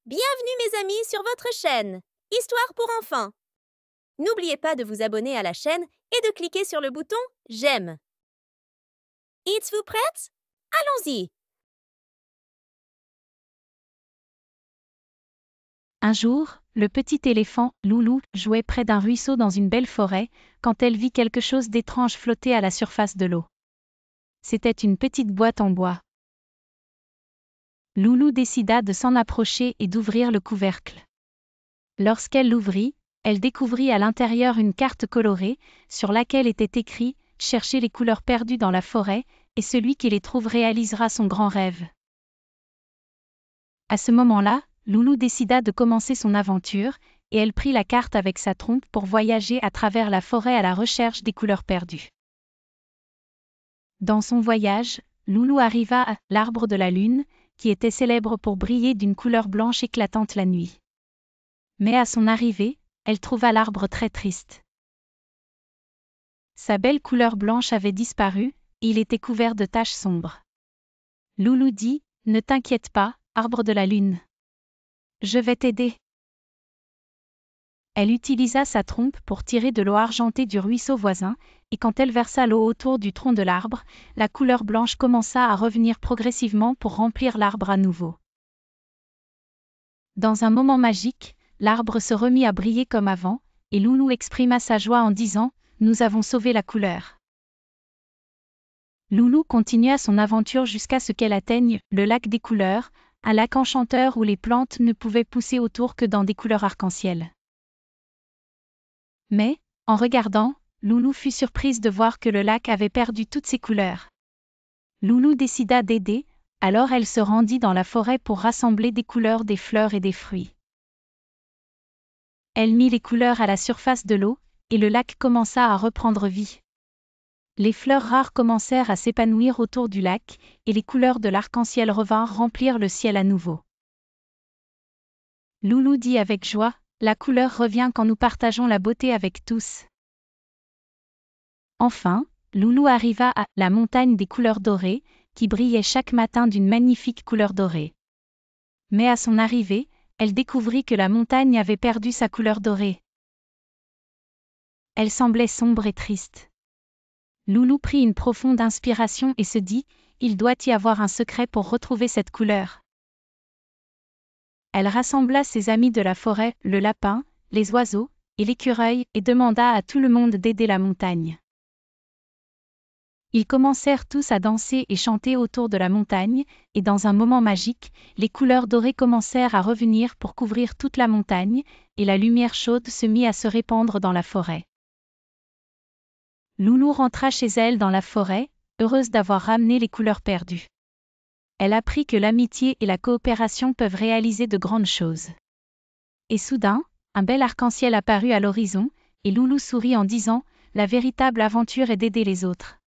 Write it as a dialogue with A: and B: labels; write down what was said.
A: Bienvenue mes amis sur votre chaîne Histoire pour enfants. N'oubliez pas de vous abonner à la chaîne et de cliquer sur le bouton J'aime. Êtes-vous prête? Allons-y!
B: Un jour, le petit éléphant, Loulou, jouait près d'un ruisseau dans une belle forêt, quand elle vit quelque chose d'étrange flotter à la surface de l'eau. C'était une petite boîte en bois. Loulou décida de s'en approcher et d'ouvrir le couvercle. Lorsqu'elle l'ouvrit, elle découvrit à l'intérieur une carte colorée, sur laquelle était écrit « Cherchez les couleurs perdues dans la forêt, et celui qui les trouve réalisera son grand rêve ». À ce moment-là, Loulou décida de commencer son aventure, et elle prit la carte avec sa trompe pour voyager à travers la forêt à la recherche des couleurs perdues. Dans son voyage, Loulou arriva à l'arbre de la lune, qui était célèbre pour briller d'une couleur blanche éclatante la nuit. Mais à son arrivée, elle trouva l'arbre très triste. Sa belle couleur blanche avait disparu, et il était couvert de taches sombres. Loulou dit « Ne t'inquiète pas, arbre de la lune. Je vais t'aider. » Elle utilisa sa trompe pour tirer de l'eau argentée du ruisseau voisin, et quand elle versa l'eau autour du tronc de l'arbre, la couleur blanche commença à revenir progressivement pour remplir l'arbre à nouveau. Dans un moment magique, l'arbre se remit à briller comme avant, et Loulou exprima sa joie en disant « Nous avons sauvé la couleur ». Loulou continua son aventure jusqu'à ce qu'elle atteigne le lac des couleurs, un lac enchanteur où les plantes ne pouvaient pousser autour que dans des couleurs arc-en-ciel. Mais, en regardant, Loulou fut surprise de voir que le lac avait perdu toutes ses couleurs. Loulou décida d'aider, alors elle se rendit dans la forêt pour rassembler des couleurs des fleurs et des fruits. Elle mit les couleurs à la surface de l'eau, et le lac commença à reprendre vie. Les fleurs rares commencèrent à s'épanouir autour du lac, et les couleurs de l'arc-en-ciel revinrent remplir le ciel à nouveau. Loulou dit avec joie, « La couleur revient quand nous partageons la beauté avec tous. » Enfin, Loulou arriva à la montagne des couleurs dorées, qui brillait chaque matin d'une magnifique couleur dorée. Mais à son arrivée, elle découvrit que la montagne avait perdu sa couleur dorée. Elle semblait sombre et triste. Loulou prit une profonde inspiration et se dit, il doit y avoir un secret pour retrouver cette couleur. Elle rassembla ses amis de la forêt, le lapin, les oiseaux, et l'écureuil, et demanda à tout le monde d'aider la montagne. Ils commencèrent tous à danser et chanter autour de la montagne, et dans un moment magique, les couleurs dorées commencèrent à revenir pour couvrir toute la montagne, et la lumière chaude se mit à se répandre dans la forêt. Loulou rentra chez elle dans la forêt, heureuse d'avoir ramené les couleurs perdues. Elle apprit que l'amitié et la coopération peuvent réaliser de grandes choses. Et soudain, un bel arc-en-ciel apparut à l'horizon, et Loulou sourit en disant « La véritable aventure est d'aider les autres. »